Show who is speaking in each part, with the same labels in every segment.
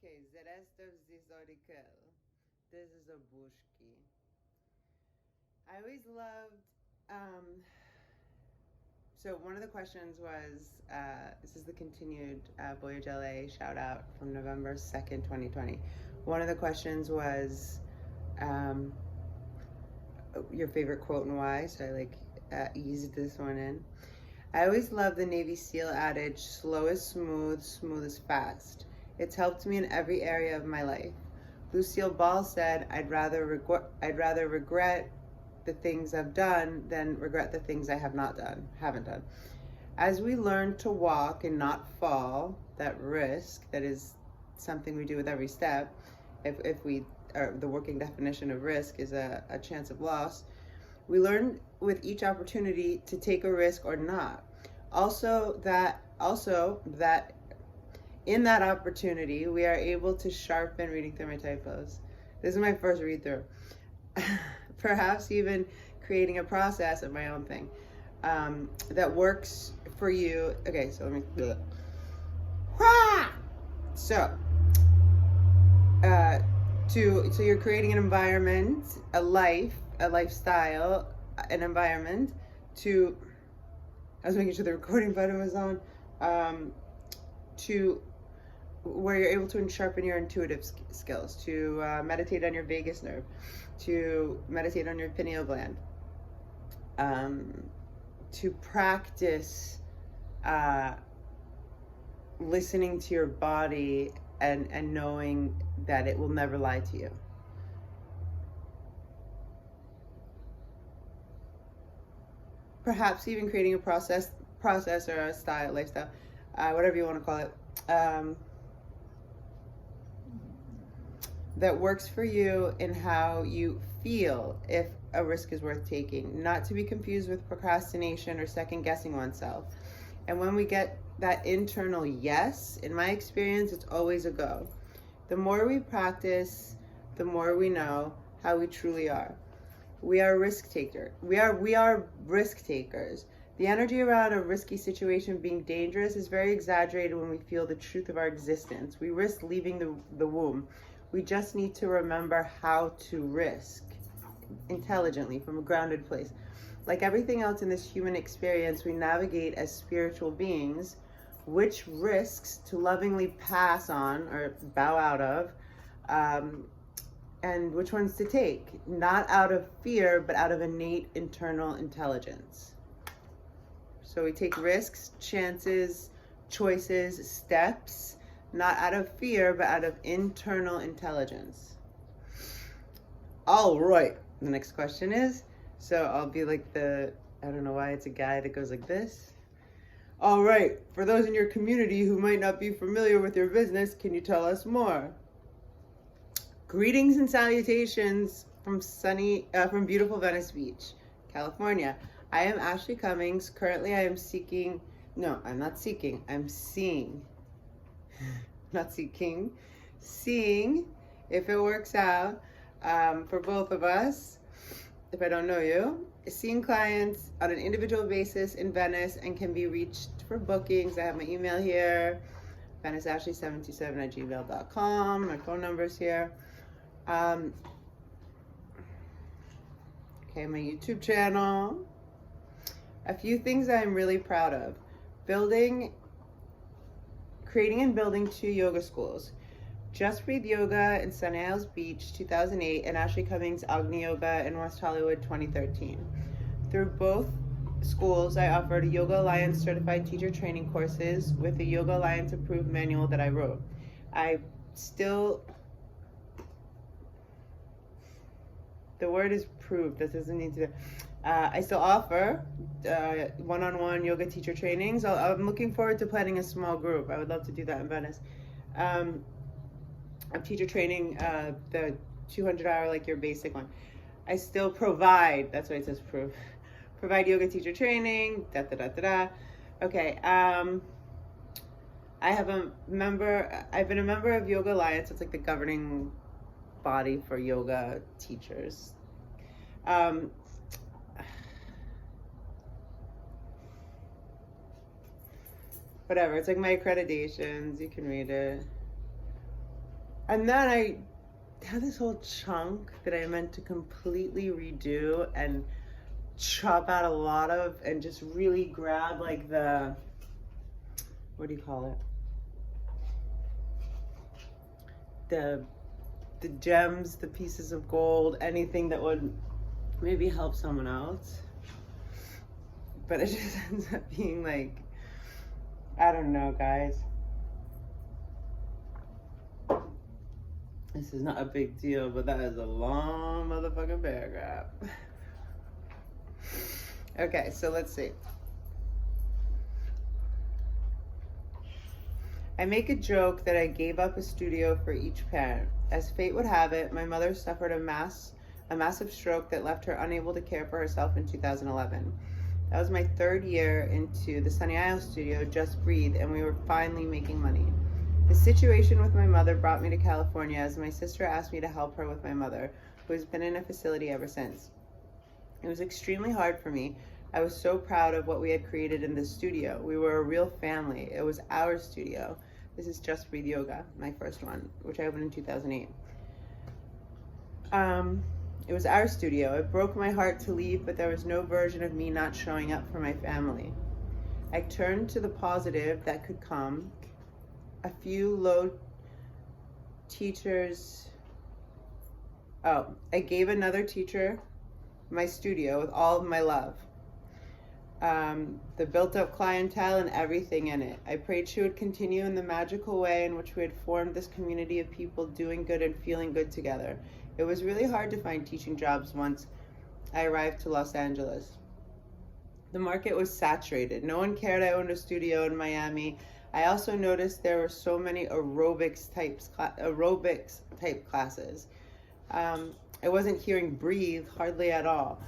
Speaker 1: Okay, the rest of this article. This is a bushki. I always loved. So one of the questions was, this is the continued Voyage LA shout out from November 2nd, 2020. One of the questions was um, your favorite quote and why. So I eased this one in. I always love the Navy SEAL adage, slow is smooth, smooth is fast. It's helped me in every area of my life. Lucille Ball said, I'd rather regret the things I've done than regret the things I haven't done. As we learn to walk and not fall, that risk, that is something we do with every step. If we, or the working definition of risk is a chance of loss. We learn with each opportunity to take a risk or not. Also that in that opportunity, we are able to sharpen, reading through my typos. This is my first read through. Perhaps even creating a process of my own thing that works for you. Okay, so let me. So, so you're creating an environment, a lifestyle, an environment to. I was making sure the recording button was on. To where you're able to sharpen your intuitive skills, to meditate on your vagus nerve, to meditate on your pineal gland, to practice listening to your body and knowing that it will never lie to you. Perhaps even creating a process or a lifestyle, whatever you want to call it, that works for you in how you feel if a risk is worth taking, not to be confused with procrastination or second guessing oneself. And when we get that internal yes, in my experience, it's always a go. The more we practice, the more we know how we truly are. We are risk takers. We are risk takers. The energy around a risky situation being dangerous is very exaggerated when we feel the truth of our existence. We risk leaving the womb. We just need to remember how to risk intelligently from a grounded place. Like everything else in this human experience, we navigate as spiritual beings, which risks to lovingly pass on or bow out of, and which ones to take, not out of fear, but out of innate internal intelligence. So we take risks, chances, choices, steps, not out of fear, but out of internal intelligence. All right, the next question is, so I'll be like I don't know why it's a guy that goes like this. All right, for those in your community who might not be familiar with your business, can you tell us more? Greetings and salutations from beautiful Venice Beach, California. I am Ashley Cummings. Currently, I am seeing, seeing if it works out for both of us, if I don't know you, seeing clients on an individual basis in Venice and can be reached for bookings. I have my email here, veniceashley727@gmail.com. My phone number's here. Okay, my YouTube channel. A few things I'm really proud of. Creating and building 2 yoga schools. Just Breathe Yoga in Sunny Isles Beach, 2008, and Ashley Cummings Agni Yoga in West Hollywood, 2013. Through both schools, I offered Yoga Alliance certified teacher training courses with the Yoga Alliance approved manual that I wrote. The word is proved. This doesn't need to. I still offer one-on-one yoga teacher trainings. I'm looking forward to planning a small group. I would love to do that in Venice. I'm teacher training, the 200-hour, like your basic one. I still provide. That's why it says prove. Provide yoga teacher training. Okay. I've been a member of Yoga Alliance. It's like the governing body for yoga teachers. Whatever, it's like my accreditations, you can read it. And then I had this whole chunk that I meant to completely redo and chop out a lot of and just really grab like the, what do you call it? The gems, the pieces of gold, anything that would maybe help someone else. But it just ends up being like, I don't know, guys. This is not a big deal, but that is a long motherfucking paragraph. Okay, so let's see. I make a joke that I gave up a studio for each parent. As fate would have it, my mother suffered a massive stroke that left her unable to care for herself in 2011. That was my third year into the Sunny Isle studio, Just Breathe, and we were finally making money. The situation with my mother brought me to California as my sister asked me to help her with my mother, who has been in a facility ever since. It was extremely hard for me. I was so proud of what we had created in this studio. We were a real family. It was our studio. This is Just Breathe Yoga, my first one, which I opened in 2008. It was our studio. It broke my heart to leave, but there was no version of me not showing up for my family. I turned to the positive that could come. A few low teachers. I gave another teacher my studio with all of my love. The built-up clientele and everything in it. I prayed she would continue in the magical way in which we had formed this community of people doing good and feeling good together. It was really hard to find teaching jobs once I arrived to Los Angeles. The market was saturated. No one cared I owned a studio in Miami. I also noticed there were so many aerobics type classes. I wasn't hearing breathe hardly at all.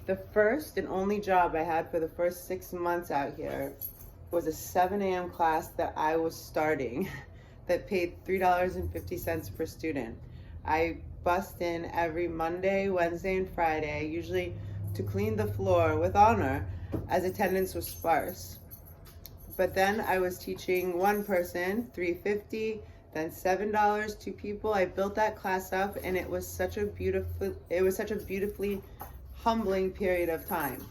Speaker 1: The first and only job I had for the first 6 months out here was a 7 a.m. class that I was starting that paid $3.50 per student. I bust in every Monday, Wednesday, and Friday, usually to clean the floor with honor, as attendance was sparse. But then I was teaching one person, $3.50, then $7, 2 people. I built that class up, and it was such a beautifully humbling period of time.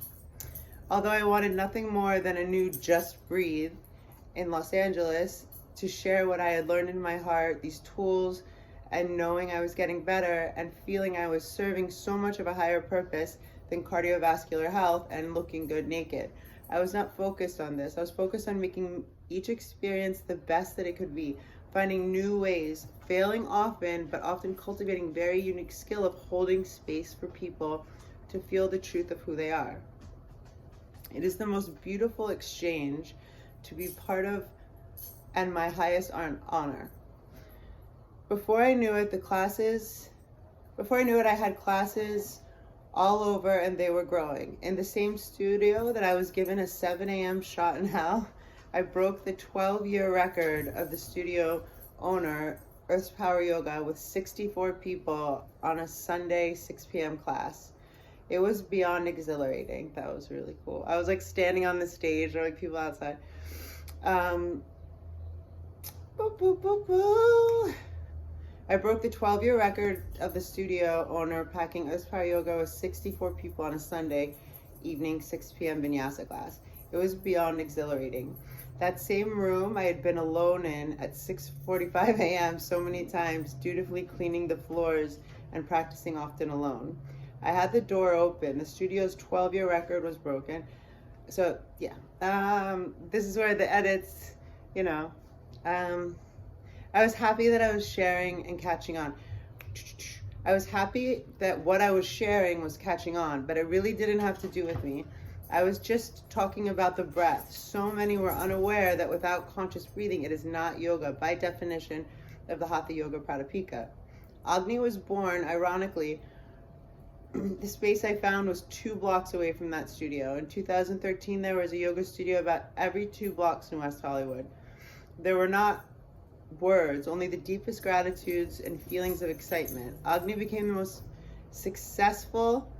Speaker 1: Although I wanted nothing more than a new Just Breathe in Los Angeles to share what I had learned in my heart, these tools, and knowing I was getting better and feeling I was serving so much of a higher purpose than cardiovascular health and looking good naked. I was not focused on this. I was focused on making each experience the best that it could be, finding new ways, failing often, but often cultivating very unique skill of holding space for people to feel the truth of who they are. It is the most beautiful exchange to be part of and my highest honor. Before I knew it, I had classes all over and they were growing. In the same studio that I was given a 7 a.m. shot in hell, I broke the 12-year record of the studio owner, Earth's Power Yoga, with 64 people on a Sunday 6 p.m. class. It was beyond exhilarating. That was really cool. I was like standing on the stage, or like people outside. Boo, boo, boo, boo. I broke the 12-year record of the studio owner packing Earth's Power Yoga with 64 people on a Sunday evening 6 p.m. vinyasa class. It was beyond exhilarating. That same room I had been alone in at 6:45 a.m. so many times, dutifully cleaning the floors and practicing often alone. I had the door open. The studio's 12-year record was broken. So yeah, this is where the edits, I was happy that I was sharing and catching on. I was happy that what I was sharing was catching on, but it really didn't have to do with me. I was just talking about the breath. So many were unaware that without conscious breathing, it is not yoga by definition of the Hatha Yoga Pradipika. Agni was born, ironically, the space I found was 2 blocks away from that studio. In 2013, there was a yoga studio about every 2 blocks in West Hollywood. There were not words, only the deepest gratitudes and feelings of excitement. Agni became the most successful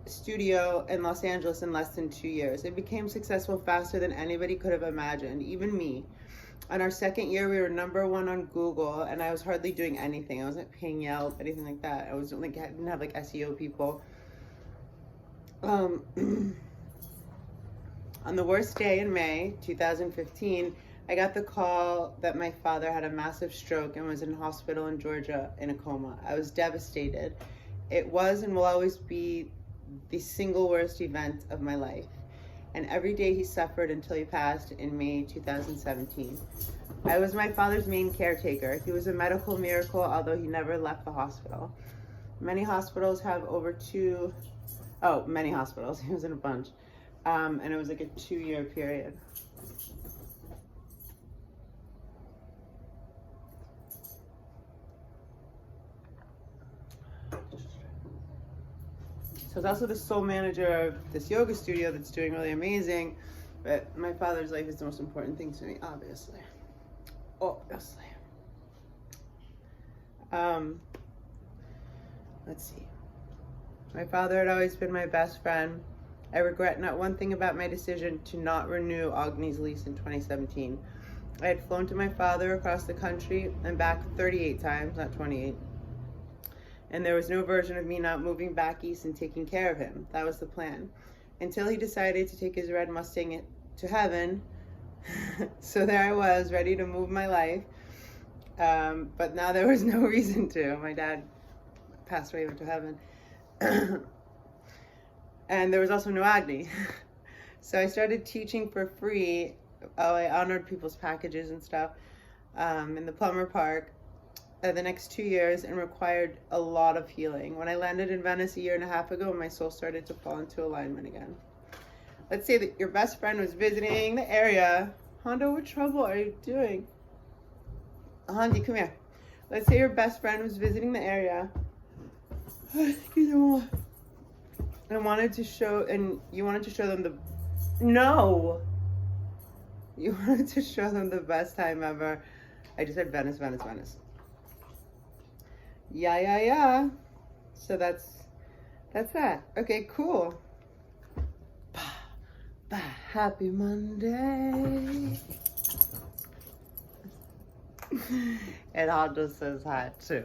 Speaker 1: studio in Los Angeles in less than 2 years. It became successful faster than anybody could have imagined, even me. On our second year, we were #1 on Google, and I was hardly doing anything. I wasn't paying Yelp, anything like that. I didn't have like SEO people. On the worst day in May 2015, I got the call that my father had a massive stroke and was in hospital in Georgia in a coma. I was devastated. It was and will always be the single worst event of my life. And every day he suffered until he passed in May 2017. I was my father's main caretaker. He was a medical miracle, although he never left the hospital. Many hospitals have many hospitals. He was in a bunch. And it was like a 2-year period. So I was also the sole manager of this yoga studio that's doing really amazing, but my father's life is the most important thing to me, obviously. Obviously. Let's see. My father had always been my best friend. I regret not one thing about my decision to not renew Agni's lease in 2017. I had flown to my father across the country and back 38 times, not 28. And there was no version of me not moving back east and taking care of him. That was the plan. Until he decided to take his red Mustang to heaven. So there I was, ready to move my life. But now there was no reason to. My dad passed away, went to heaven. And there was also no Agni. So I started teaching for free. I honored people's packages and stuff in the Plumber Park the next 2 years, and required a lot of healing. When I landed in Venice a year and a half ago, my soul started to fall into alignment again. Let's say that your best friend was visiting the area. Hondo, what trouble are you doing? Hondi, come here. Let's say your best friend was visiting the area. Excuse me. And you wanted to show them You wanted to show them the best time ever. I just said Venice, Venice, Venice. Yeah. So that's that. Okay, cool. Happy Monday. And Hondo says hi too.